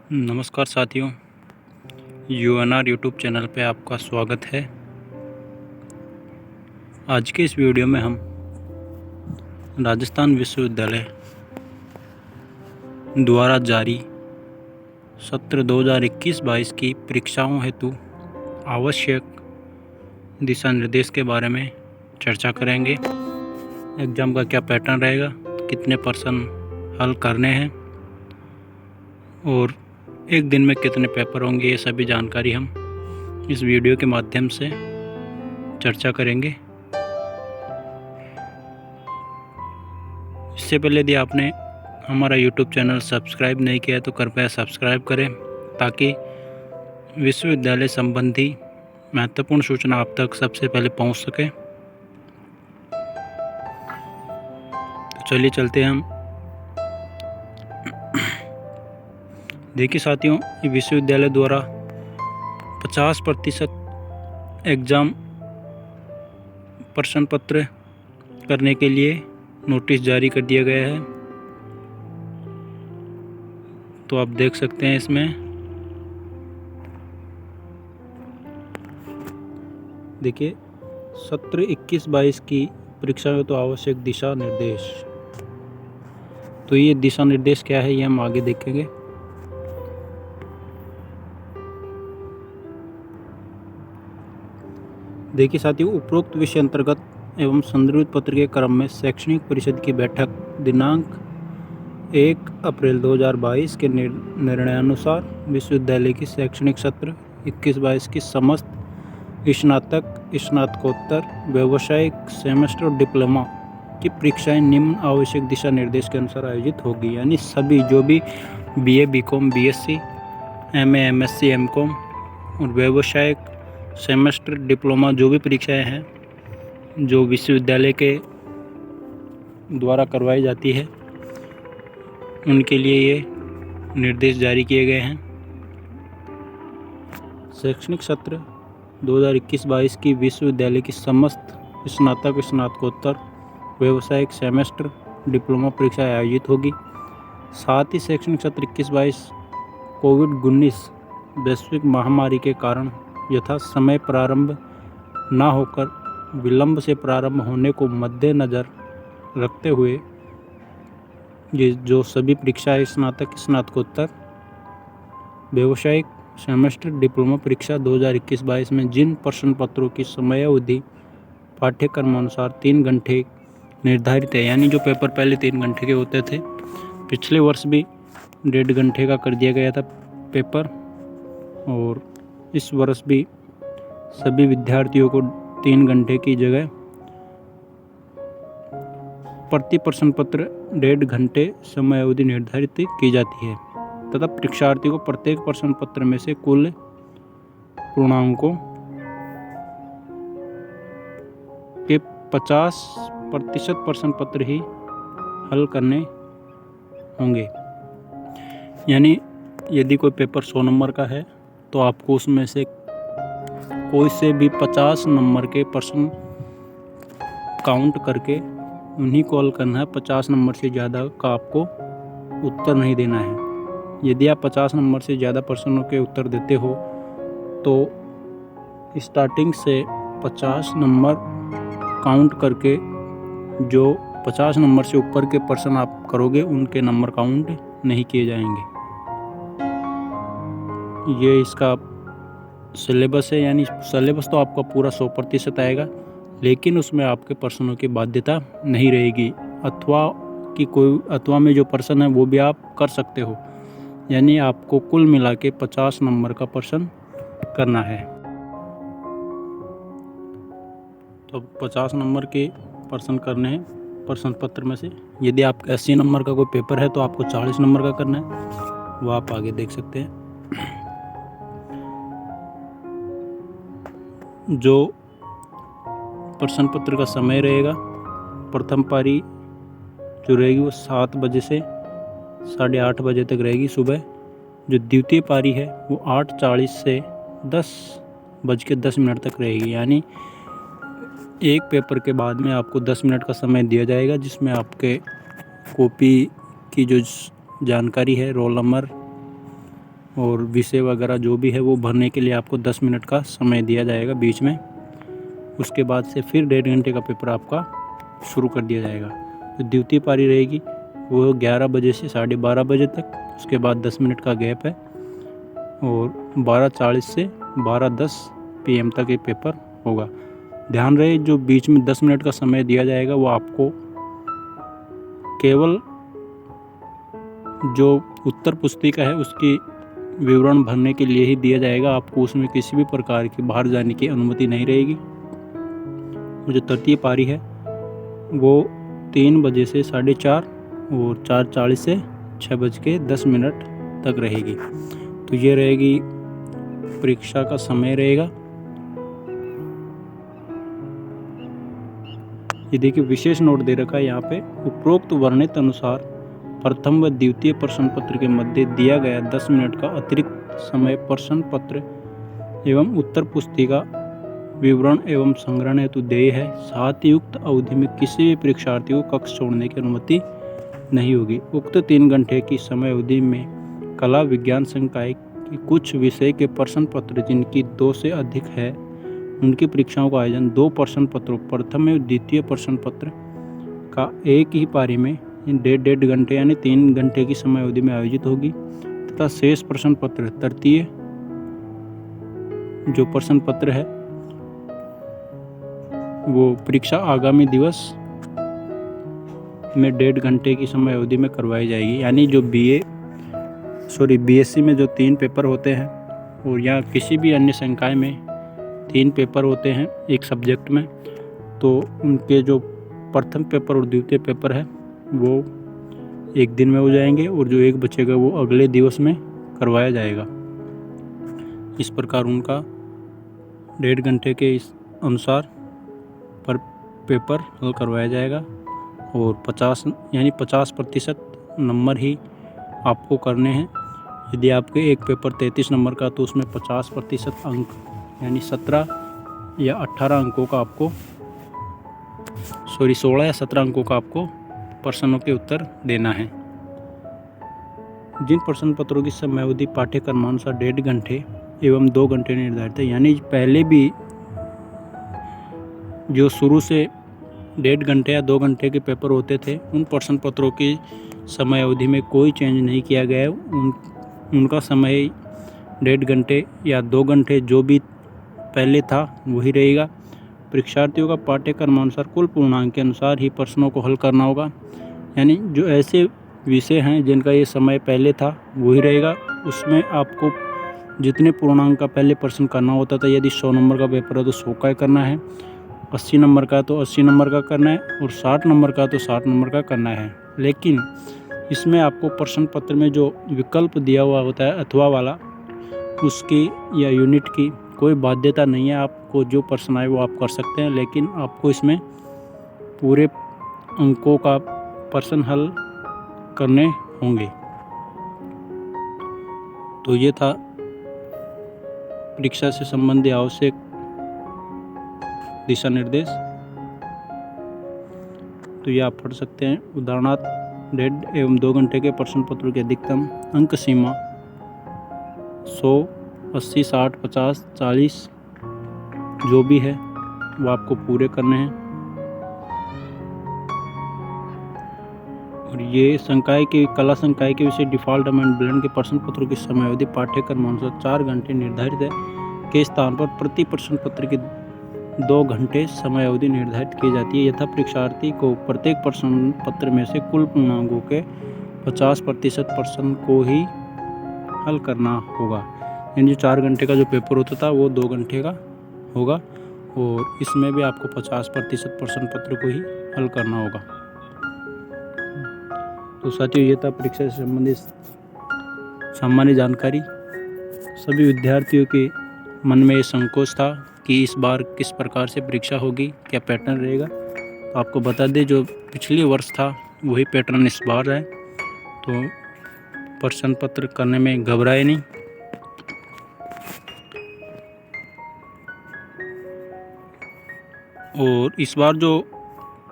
नमस्कार साथियों, यूएनआर YouTube channel पे आपका स्वागत है। आज के इस वीडियो में हम राजस्थान विश्वविद्यालय द्वारा जारी सत्र 2021-22 की परीक्षाओं हेतु आवश्यक दिशा निर्देश के बारे में चर्चा करेंगे। एग्ज़ाम का क्या पैटर्न रहेगा, कितने प्रश्न हल करने हैं और एक दिन में कितने पेपर होंगे, ये सभी जानकारी हम इस वीडियो के माध्यम से चर्चा करेंगे। इससे पहले यदि आपने हमारा YouTube चैनल सब्सक्राइब नहीं किया है तो कृपया सब्सक्राइब करें ताकि विश्वविद्यालय संबंधी महत्वपूर्ण सूचना आप तक सबसे पहले पहुंच सके। तो चलिए चलते हैं हम। देखिए साथियों, ये विश्वविद्यालय द्वारा 50% एग्ज़ाम प्रश्न पत्र करने के लिए नोटिस जारी कर दिया गया है। तो आप देख सकते हैं इसमें देखिए सत्र 21-22 की परीक्षा में तो आवश्यक दिशा निर्देश। तो ये दिशा निर्देश क्या है ये हम आगे देखेंगे। देखिए साथियों, उपरोक्त विषय अंतर्गत एवं संदर्भित पत्र के क्रम में शैक्षणिक परिषद की बैठक दिनांक 1 अप्रैल 2022 के निर्णयानुसार विश्वविद्यालय की शैक्षणिक सत्र 21-22 की समस्त स्नातक, स्नातकोत्तर, व्यावसायिक, सेमेस्टर और डिप्लोमा की परीक्षाएं निम्न आवश्यक दिशा निर्देश के अनुसार आयोजित होगी। यानी सभी जो भी BA, BCom, BSc, MA, MSc, MCom और व्यावसायिक, सेमेस्टर, डिप्लोमा जो भी परीक्षाएं हैं जो विश्वविद्यालय के द्वारा करवाई जाती है उनके लिए ये निर्देश जारी किए गए हैं। शैक्षणिक सत्र 2021-22 की विश्वविद्यालय की समस्त स्नातक, स्नातकोत्तर, व्यावसायिक, सेमेस्टर, डिप्लोमा परीक्षाएं आयोजित होगी। साथ ही शैक्षणिक सत्र 21-22 कोविड-19 वैश्विक महामारी के कारण यथा समय प्रारंभ न होकर विलंब से प्रारंभ होने को मद्देनज़र रखते हुए ये जो सभी परीक्षाएं स्नातक, स्नातकोत्तर, व्यावसायिक, सेमेस्टर, डिप्लोमा परीक्षा 2021-22 में जिन प्रश्न पत्रों की समयावधि पाठ्यक्रम अनुसार 3 घंटे निर्धारित है, यानी जो पेपर पहले 3 घंटे के होते थे, पिछले वर्ष भी 1.5 घंटे का कर दिया गया था पेपर, और इस वर्ष भी सभी विद्यार्थियों को 3 घंटे की जगह प्रति प्रश्न पत्र 1.5 घंटे समय अवधि निर्धारित की जाती है तथा परीक्षार्थी को प्रत्येक प्रश्न पत्र में से कुल पूर्णांकों के 50% प्रश्न पत्र ही हल करने होंगे। यानी यदि कोई पेपर 100 नंबर का है तो आपको उसमें से कोई से भी 50 नंबर के प्रश्न काउंट करके उन्हीं को हल करना है। 50 नंबर से ज़्यादा का आपको उत्तर नहीं देना है। यदि आप 50 नंबर से ज़्यादा प्रश्नों के उत्तर देते हो तो स्टार्टिंग से 50 नंबर काउंट करके जो 50 नंबर से ऊपर के प्रश्न आप करोगे उनके नंबर काउंट नहीं किए जाएंगे। ये इसका सिलेबस है, यानी सिलेबस तो आपका पूरा 100% आएगा, लेकिन उसमें आपके प्रश्नों की बाध्यता नहीं रहेगी। अथवा में जो प्रश्न है वो भी आप कर सकते हो। यानी आपको कुल मिला के 50 नंबर का प्रश्न करना है। तो 50 नंबर के प्रश्न करने हैं प्रश्न पत्र में से। यदि आप 80 नंबर का कोई पेपर है तो आपको 40 नंबर का करना है, वो आप आगे देख सकते हैं। जो प्रश्न पत्र का समय रहेगा, प्रथम पारी जो रहेगी वो 7 बजे से 8:30 बजे तक रहेगी सुबह। जो द्वितीय पारी है वो 8:40 से 10:10 तक रहेगी। यानी एक पेपर के बाद में आपको 10 मिनट का समय दिया जाएगा, जिसमें आपके कॉपी की जो जानकारी है, रोल नंबर, और विषय वगैरह जो भी है वो भरने के लिए आपको 10 मिनट का समय दिया जाएगा बीच में। उसके बाद से फिर 1.5 घंटे का पेपर आपका शुरू कर दिया जाएगा। तो द्वितीय पारी रहेगी वो 11 बजे से 12:30 बजे तक, उसके बाद 10 मिनट का गैप है और 12:40 से 12:10 PM तक ये पेपर होगा। ध्यान रहे जो बीच में 10 मिनट का समय दिया जाएगा वो आपको केवल जो उत्तर पुस्तिका है उसकी विवरण भरने के लिए ही दिया जाएगा। आपको उसमें किसी भी प्रकार की बाहर जाने की अनुमति नहीं रहेगी। जो तृतीय पारी है वो 3 बजे से 4:30 और 4:40 से 6:10 तक रहेगी। तो ये रहेगी परीक्षा का समय रहेगा। ये देखिए विशेष नोट दे रखा है यहाँ पे, उपरोक्त वर्णित अनुसार प्रथम व द्वितीय प्रश्न पत्र के मध्य दिया गया 10 मिनट का अतिरिक्त समय प्रश्न पत्र एवं उत्तर पुस्तिका विवरण एवं संग्रहण हेतु देय है। साथ ही उक्त अवधि में किसी भी परीक्षार्थी को कक्ष छोड़ने की अनुमति नहीं होगी। उक्त 3 घंटे की समय अवधि में कला विज्ञान संकाय की कुछ विषय के प्रश्न पत्र जिनकी 2 से अधिक है उनकी परीक्षाओं का आयोजन 2 प्रश्न पत्रों प्रथम एवं द्वितीय प्रश्न पत्र का एक ही पारी में 1.5 घंटे यानी 3 घंटे की समय अवधि में आयोजित होगी तथा शेष प्रश्न पत्र तृतीय जो प्रश्न पत्र है वो परीक्षा आगामी दिवस में 1.5 घंटे की समय अवधि में करवाई जाएगी। यानी जो BSc में जो 3 पेपर होते हैं और या किसी भी अन्य संकाय में 3 पेपर होते हैं एक सब्जेक्ट में, तो उनके जो प्रथम पेपर और द्वितीय पेपर है वो एक दिन में हो जाएंगे और जो एक बचेगा वो अगले दिवस में करवाया जाएगा। इस प्रकार उनका 1.5 घंटे के इस अनुसार पर पेपर हल करवाया जाएगा और 50% नंबर ही आपको करने हैं। यदि आपके एक पेपर 33 नंबर का तो उसमें 50% अंक यानी 17 या 18 अंकों का आपको 16 या 17 अंकों का आपको प्रश्नों के उत्तर देना है। जिन प्रश्न पत्रों की समय अवधि पाठ्यक्रमानुसार 1.5 घंटे एवं 2 घंटे निर्धारित है, यानी पहले भी जो शुरू से 1.5 घंटे या 2 घंटे के पेपर होते थे उन प्रश्न पत्रों की समय अवधि में कोई चेंज नहीं किया गया है। उनका समय 1.5 घंटे या 2 घंटे जो भी पहले था वही रहेगा। परीक्षार्थियों का पाठ्यक्रमानुसार कुल पूर्णांक के अनुसार ही प्रश्नों को हल करना होगा। यानी जो ऐसे विषय हैं जिनका ये समय पहले था वही रहेगा। उसमें आपको जितने पूर्णांक का पहले प्रश्न करना होता था, यदि 100 नंबर का पेपर है तो 100 का करना है, 80 नंबर का तो 80 नंबर का करना है और 60 नंबर का तो 60 नंबर का करना है। लेकिन इसमें आपको प्रश्न पत्र में जो विकल्प दिया हुआ होता है अथवा वाला, उसकी या यूनिट की कोई बाध्यता नहीं है। आपको जो प्रश्न आए वो आप कर सकते हैं, लेकिन आपको इसमें पूरे अंकों का प्रश्न हल करने होंगे। तो ये था परीक्षा से संबंधित आवश्यक दिशा निर्देश। तो ये आप पढ़ सकते हैं। उदाहरणार्थ 1.5 एवं 2 घंटे के प्रश्न पत्रों की अधिकतम अंक सीमा 100, 80, 60, 50, 40 जो भी है वो आपको पूरे करने हैं। और ये संकाय के कला संकाय के विषय डिफ़ॉल्ट अमेंडमेंट के प्रश्न पत्रों की समय अवधि पाठ्यक्रम अनुसार 4 घंटे निर्धारित है के स्थान पर प्रति प्रश्न पत्र की 2 घंटे समय अवधि निर्धारित की जाती है। यथा परीक्षार्थी को प्रत्येक प्रश्न पत्र में से कुल पूर्णांकों के 50% प्रश्न को ही हल करना होगा। यानी जो 4 घंटे का जो पेपर होता था वो 2 घंटे का होगा और इसमें भी आपको 50% प्रश्न पत्र को ही हल करना होगा। तो साथियों ये था परीक्षा से संबंधित सामान्य जानकारी। सभी विद्यार्थियों के मन में ये संकोच था कि इस बार किस प्रकार से परीक्षा होगी, क्या पैटर्न रहेगा। तो आपको बता दें जो पिछले वर्ष था वही पैटर्न इस बार है। तो प्रश्न पत्र करने में घबराए नहीं। और इस बार जो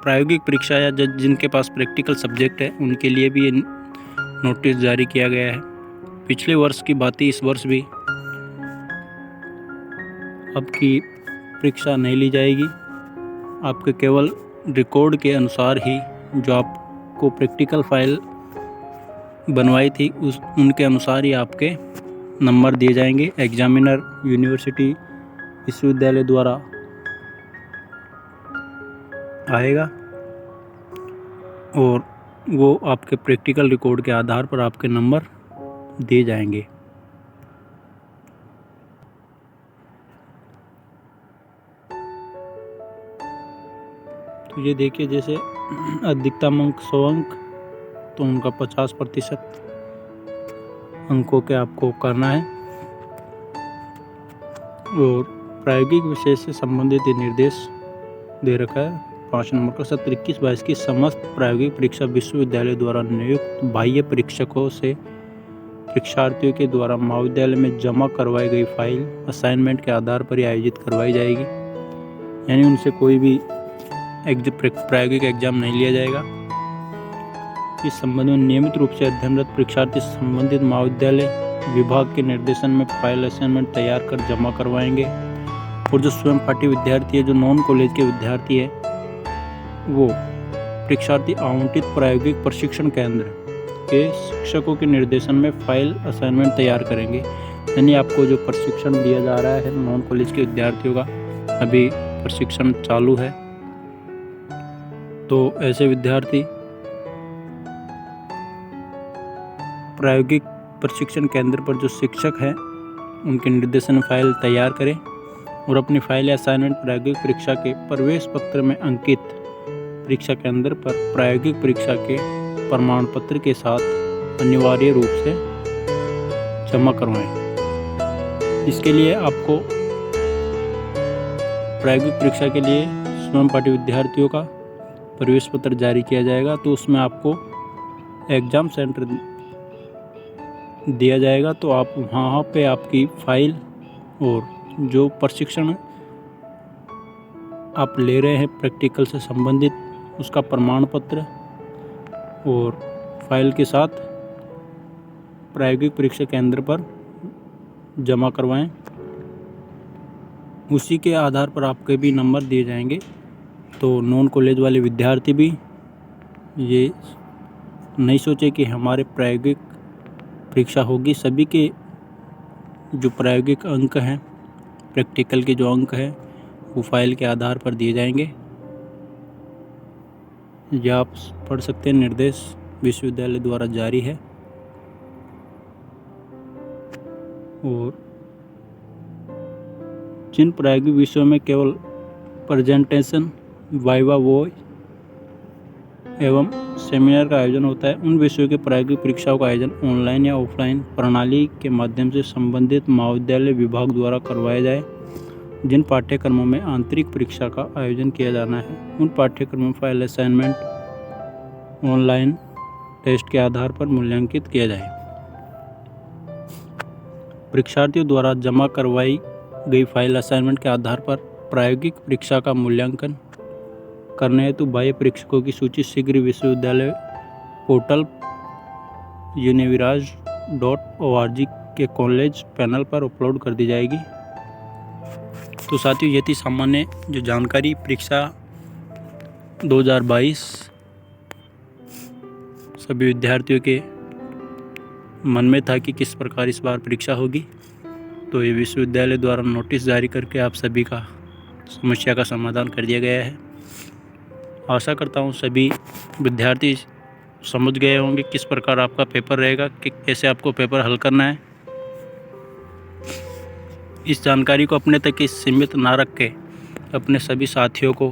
प्रायोगिक परीक्षा या जिनके पास प्रैक्टिकल सब्जेक्ट है उनके लिए भी नोटिस जारी किया गया है पिछले वर्ष की बात ही इस वर्ष भी आपकी परीक्षा नहीं ली जाएगी। आपके केवल रिकॉर्ड के अनुसार ही जो आपको प्रैक्टिकल फाइल बनवाई थी उनके अनुसार ही आपके नंबर दिए जाएंगे। एग्जामिनर यूनिवर्सिटी विश्वविद्यालय द्वारा आएगा और वो आपके प्रैक्टिकल रिकॉर्ड के आधार पर आपके नंबर दिए जाएंगे। तो ये देखिए, जैसे अधिकतम अंक 100 अंक, तो उनका 50% अंकों के आपको करना है। और प्रायोगिक विषय से संबंधित ये निर्देश दे रखा है 5 नंबर का। सत्र 21-22 की समस्त प्रायोगिक परीक्षा विश्वविद्यालय द्वारा नियुक्त बाह्य परीक्षकों से परीक्षार्थियों के द्वारा महाविद्यालय में जमा करवाई गई फाइल असाइनमेंट के आधार पर ही आयोजित करवाई जाएगी। यानी उनसे कोई भी प्रायोगिक एग्जाम नहीं लिया जाएगा। इस संबंध में नियमित रूप से अध्ययनरत परीक्षार्थी संबंधित महाविद्यालय विभाग के निर्देशन में फाइल असाइनमेंट तैयार कर जमा करवाएंगे। और जो स्वयं पाठी विद्यार्थी है, जो नॉन कॉलेज के विद्यार्थी है, वो परीक्षार्थी आवंटित प्रायोगिक प्रशिक्षण केंद्र के शिक्षकों के निर्देशन में फाइल असाइनमेंट तैयार करेंगे। यानी आपको जो प्रशिक्षण दिया जा रहा है नॉन कॉलेज के विद्यार्थियों का, अभी प्रशिक्षण चालू है, तो ऐसे विद्यार्थी प्रायोगिक प्रशिक्षण केंद्र पर जो शिक्षक हैं उनके निर्देशन में फाइल तैयार करें और अपनी फाइल या असाइनमेंट प्रायोगिक परीक्षा के प्रवेश पत्र में अंकित परीक्षा केंद्र पर प्रायोगिक परीक्षा के प्रमाण पत्र के साथ अनिवार्य रूप से जमा करवाएं। इसके लिए आपको प्रायोगिक परीक्षा के लिए स्वयं पाठी विद्यार्थियों का प्रवेश पत्र जारी किया जाएगा, तो उसमें आपको एग्ज़ाम सेंटर दिया जाएगा। तो आप वहाँ पे आपकी फाइल और जो प्रशिक्षण आप ले रहे हैं प्रैक्टिकल से संबंधित उसका प्रमाण पत्र और फाइल के साथ प्रायोगिक परीक्षा केंद्र पर जमा करवाएं। उसी के आधार पर आपके भी नंबर दिए जाएंगे। तो नॉन कॉलेज वाले विद्यार्थी भी ये नहीं सोचे कि हमारे प्रायोगिक परीक्षा होगी। सभी के जो प्रायोगिक अंक हैं, प्रैक्टिकल के जो अंक हैं, वो फाइल के आधार पर दिए जाएंगे। यह आप पढ़ सकते हैं, निर्देश विश्वविद्यालय द्वारा जारी है। और जिन प्रायोगिक विषयों में केवल प्रेजेंटेशन, वाइवा वॉइस एवं सेमिनार का आयोजन होता है, उन विषयों के प्रायोगिक परीक्षाओं का आयोजन ऑनलाइन या ऑफलाइन प्रणाली के माध्यम से संबंधित महाविद्यालय विभाग द्वारा करवाया जाए। जिन पाठ्यक्रमों में आंतरिक परीक्षा का आयोजन किया जाना है, उन पाठ्यक्रमों में फाइल असाइनमेंट ऑनलाइन टेस्ट के आधार पर मूल्यांकित किया जाए। परीक्षार्थियों द्वारा जमा करवाई गई फाइल असाइनमेंट के आधार पर प्रायोगिक परीक्षा का मूल्यांकन करने हेतु बाह्य परीक्षकों की सूची शीघ्र विश्वविद्यालय पोर्टल univiraj.org के कॉलेज पैनल पर अपलोड कर दी जाएगी। तो साथियों, ये थी सामान्य जो जानकारी परीक्षा 2022 सभी विद्यार्थियों के मन में था कि किस प्रकार इस बार परीक्षा होगी। तो ये विश्वविद्यालय द्वारा नोटिस जारी करके आप सभी का समस्या का समाधान कर दिया गया है। आशा करता हूँ सभी विद्यार्थी समझ गए होंगे किस प्रकार आपका पेपर रहेगा, कि कैसे आपको पेपर हल करना है। इस जानकारी को अपने तक ही सीमित ना रख के अपने सभी साथियों को